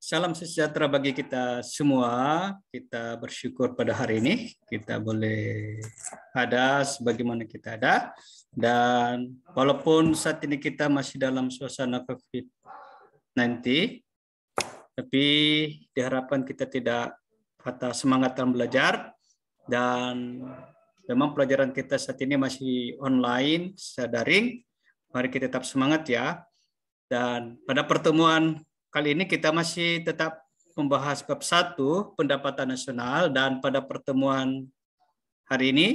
Salam sejahtera bagi kita semua. Kita bersyukur pada hari ini kita boleh ada sebagaimana kita ada. Dan walaupun saat ini kita masih dalam suasana COVID-19, tapi diharapkan kita tidak patah semangat dalam belajar. Dan memang pelajaran kita saat ini masih online, secara daring. Mari kita tetap semangat ya. Dan pada pertemuan kali ini kita masih tetap membahas bab 1 pendapatan nasional, dan pada pertemuan hari ini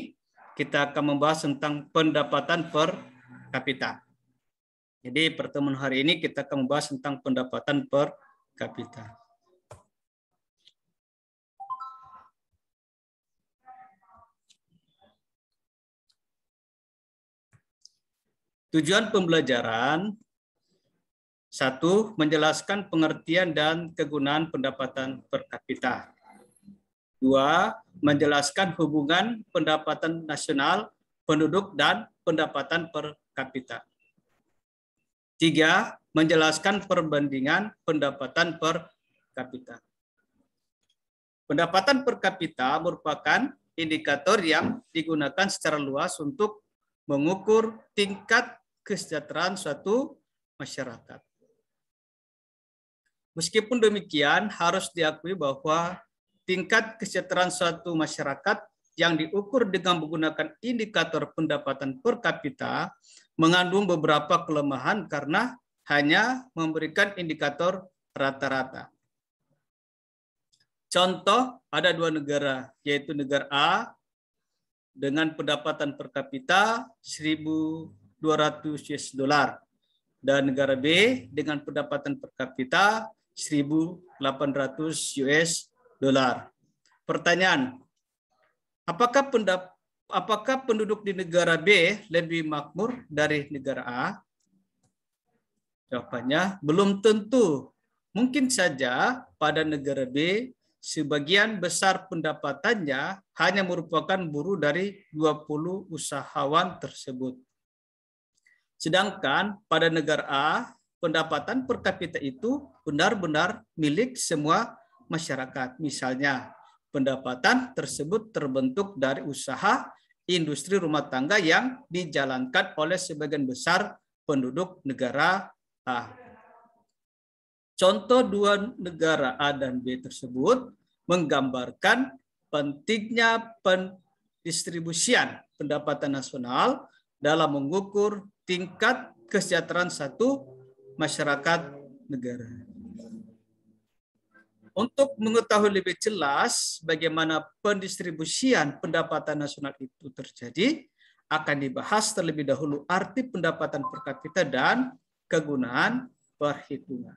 kita akan membahas tentang pendapatan per kapita. Jadi pertemuan hari ini kita akan membahas tentang pendapatan per kapita. Tujuan pembelajaran: 1. Menjelaskan pengertian dan kegunaan pendapatan per kapita. 2. Menjelaskan hubungan pendapatan nasional, penduduk, dan pendapatan per kapita. 3. Menjelaskan perbandingan pendapatan per kapita. Pendapatan per kapita merupakan indikator yang digunakan secara luas untuk mengukur tingkat kesejahteraan suatu masyarakat. Meskipun demikian, harus diakui bahwa tingkat kesejahteraan suatu masyarakat yang diukur dengan menggunakan indikator pendapatan per kapita mengandung beberapa kelemahan karena hanya memberikan indikator rata-rata. Contoh, ada 2 negara, yaitu negara A dengan pendapatan per kapita 1.200 US dollar dan negara B dengan pendapatan per kapita 1.800 US dollar. Pertanyaan, apakah penduduk di negara B lebih makmur dari negara A? Jawabannya, belum tentu. Mungkin saja pada negara B, sebagian besar pendapatannya hanya merupakan buruh dari 20 usahawan tersebut. Sedangkan pada negara A, pendapatan per kapita itu benar-benar milik semua masyarakat. Misalnya, pendapatan tersebut terbentuk dari usaha industri rumah tangga yang dijalankan oleh sebagian besar penduduk negara A. Contoh 2 negara A dan B tersebut menggambarkan pentingnya pendistribusian pendapatan nasional dalam mengukur tingkat kesejahteraan satu masyarakat negara. Untuk mengetahui lebih jelas bagaimana pendistribusian pendapatan nasional itu terjadi, akan dibahas terlebih dahulu arti pendapatan per kapita dan kegunaan perhitungan.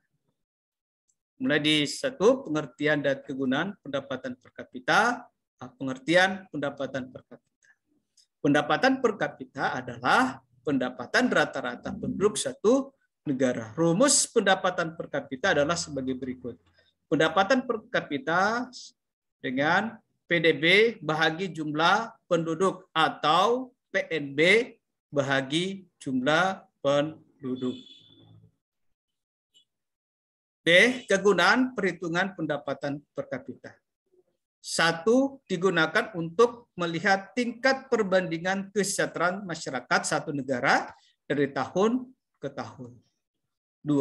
Mulai di 1, pengertian dan kegunaan pendapatan per kapita. Pengertian pendapatan per kapita. Pendapatan per kapita adalah pendapatan rata-rata penduduk satu negara. Rumus pendapatan per kapita adalah sebagai berikut. Pendapatan per kapita dengan PDB bahagi jumlah penduduk atau PNB bahagi jumlah penduduk. D. Kegunaan perhitungan pendapatan per kapita. 1. Digunakan untuk melihat tingkat perbandingan kesejahteraan masyarakat satu negara dari tahun ke tahun. 2.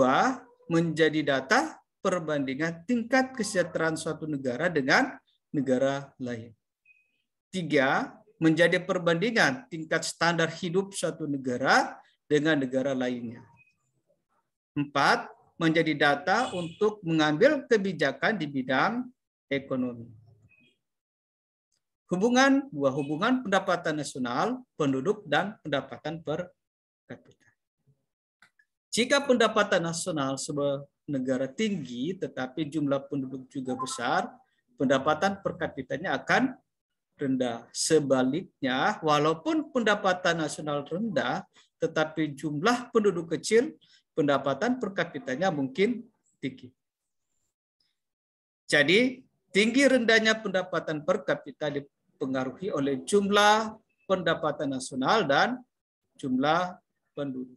Menjadi data perbandingan tingkat kesejahteraan suatu negara dengan negara lain. 3. Menjadi perbandingan tingkat standar hidup suatu negara dengan negara lainnya. 4. Menjadi data untuk mengambil kebijakan di bidang ekonomi. Hubungan pendapatan nasional, penduduk, dan pendapatan per kapita. Jika pendapatan nasional sebuah negara tinggi tetapi jumlah penduduk juga besar, pendapatan per kapitanya akan rendah. Sebaliknya, walaupun pendapatan nasional rendah tetapi jumlah penduduk kecil, pendapatan per kapitanya mungkin tinggi. Jadi, tinggi rendahnya pendapatan per kapita dipengaruhi oleh jumlah pendapatan nasional dan jumlah penduduk.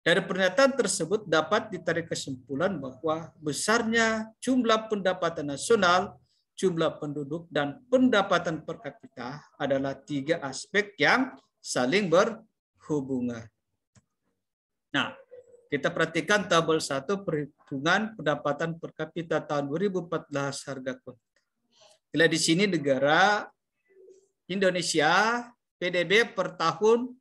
Dari pernyataan tersebut dapat ditarik kesimpulan bahwa besarnya jumlah pendapatan nasional, jumlah penduduk, dan pendapatan per kapita adalah 3 aspek yang saling berhubungan. Nah, kita perhatikan tabel 1 perhitungan pendapatan per kapita tahun 2014 harga kontak. Bila di sini negara Indonesia PDB per tahun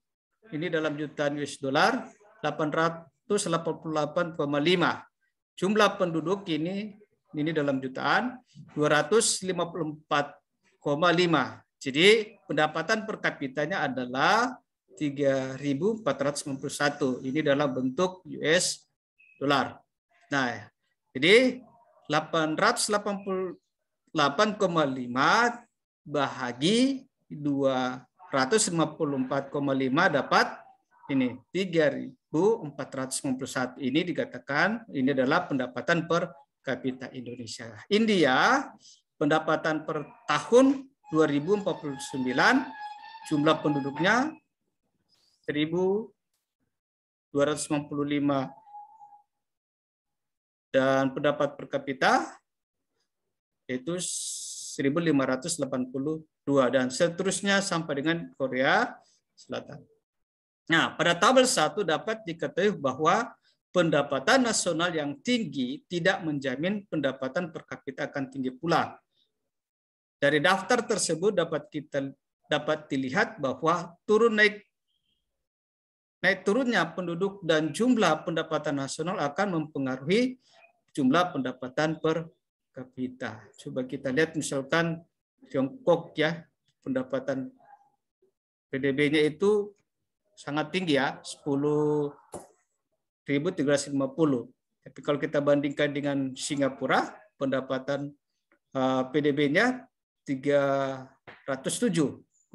ini dalam jutaan US dollar 888,5. Jumlah penduduk ini dalam jutaan 254,5. Jadi pendapatan per kapitanya adalah 3.491. Ini dalam bentuk US dollar. Nah, jadi 888,5 bahagi 254,5 dapat ini 3.491. Ini dikatakan ini adalah pendapatan per kapita Indonesia. India pendapatan per tahun 2049, jumlah penduduknya 1.255 dan pendapat per kapita itu 1.582 dan seterusnya sampai dengan Korea Selatan. Nah, pada tabel 1 dapat diketahui bahwa pendapatan nasional yang tinggi tidak menjamin pendapatan per kapita akan tinggi pula. Dari daftar tersebut dapat dilihat bahwa naik turunnya penduduk dan jumlah pendapatan nasional akan mempengaruhi jumlah pendapatan per kapita. Coba kita lihat misalkan Tiongkok ya, pendapatan PDB-nya itu sangat tinggi ya, 10.350. Tapi kalau kita bandingkan dengan Singapura, pendapatan PDB-nya 307,0.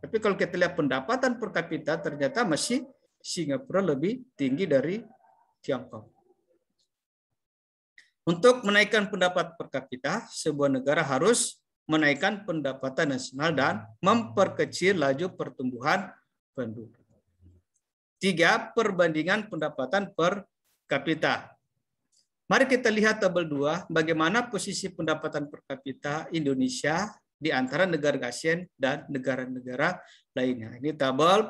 Tapi kalau kita lihat pendapatan per kapita ternyata masih Singapura lebih tinggi dari Tiongkok. Untuk menaikkan pendapat per kapita, sebuah negara harus menaikkan pendapatan nasional dan memperkecil laju pertumbuhan penduduk. 3. Perbandingan pendapatan per kapita. Mari kita lihat tabel 2, bagaimana posisi pendapatan per kapita Indonesia di antara negara ASEAN dan negara-negara lainnya. Ini tabel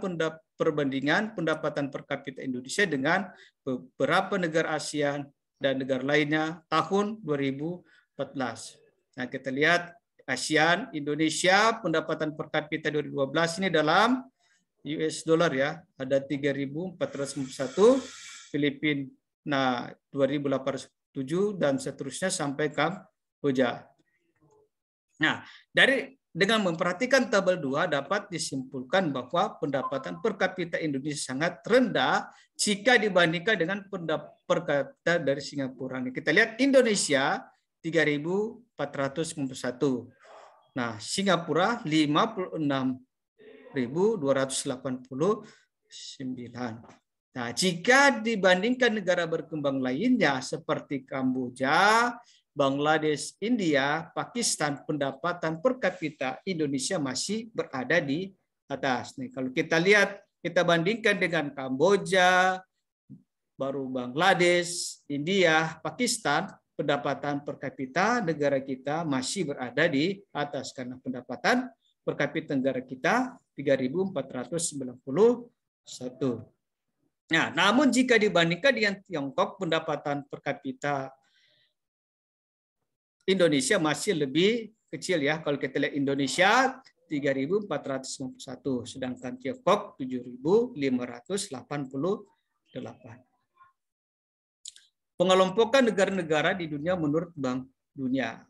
perbandingan pendapatan per kapita Indonesia dengan beberapa negara ASEAN dan negara lainnya tahun 2014. Nah, kita lihat ASEAN, Indonesia, pendapatan per kapita 2012 ini dalam US dollar ya, ada 3.491, Filipina 2.807 dan seterusnya sampai Kamboja. Nah, dengan memperhatikan tabel 2 dapat disimpulkan bahwa pendapatan per kapita Indonesia sangat rendah jika dibandingkan dengan pendapatan per kapita dari Singapura. Kita lihat Indonesia 3.491. Nah, Singapura 56.289. Nah, jika dibandingkan negara berkembang lainnya seperti Kamboja, Bangladesh, India, Pakistan, pendapatan per kapita Indonesia masih berada di atas. Nih, kalau kita lihat, kita bandingkan dengan Kamboja, baru Bangladesh, India, Pakistan, pendapatan per kapita negara kita masih berada di atas karena pendapatan per kapita negara kita 3.491. Nah, namun jika dibandingkan dengan Tiongkok, pendapatan per kapita Indonesia masih lebih kecil ya. Kalau kita lihat Indonesia 3.491, sedangkan Tiongkok 7.588. Pengelompokan negara-negara di dunia menurut Bank Dunia.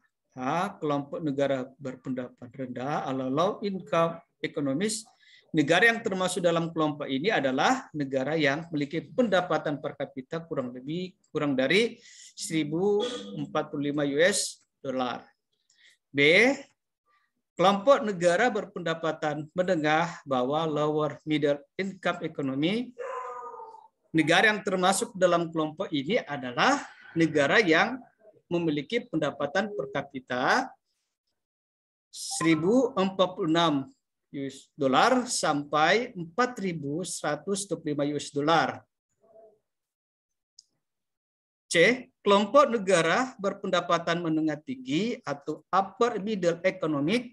Kelompok negara berpendapatan rendah atau low income economies. Negara yang termasuk dalam kelompok ini adalah negara yang memiliki pendapatan per kapita kurang dari 1.045 US dollar. B. Kelompok negara berpendapatan menengah bawah lower middle income economy. Negara yang termasuk dalam kelompok ini adalah negara yang memiliki pendapatan per kapita 1.046 US dollar sampai 4.125 US dollar. C. Kelompok negara berpendapatan menengah tinggi atau upper middle economic,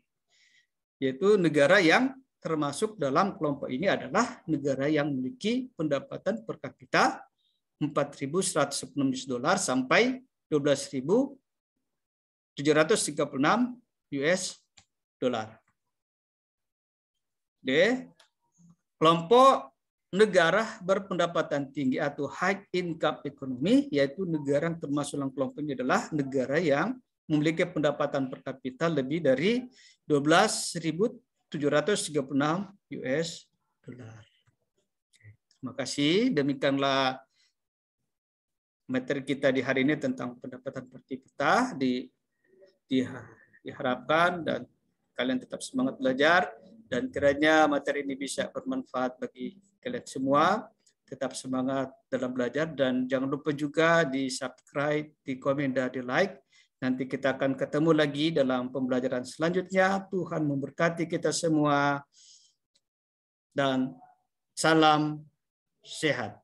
yaitu negara yang termasuk dalam kelompok ini adalah negara yang memiliki pendapatan per kapita $4.116 sampai $12.736. D. Kelompok negara berpendapatan tinggi atau high income economy, yaitu negara yang termasuk dalam kelompok ini adalah negara yang memiliki pendapatan per kapita lebih dari $12.736. Terima kasih. Demikianlah materi kita di hari ini tentang pendapatan per kapita. Diharapkan dan kalian tetap semangat belajar dan kiranya materi ini bisa bermanfaat bagi kalian semua. Tetap semangat dalam belajar dan jangan lupa juga di subscribe, di komen, dan di like. Nanti kita akan ketemu lagi dalam pembelajaran selanjutnya. Tuhan memberkati kita semua dan salam sehat.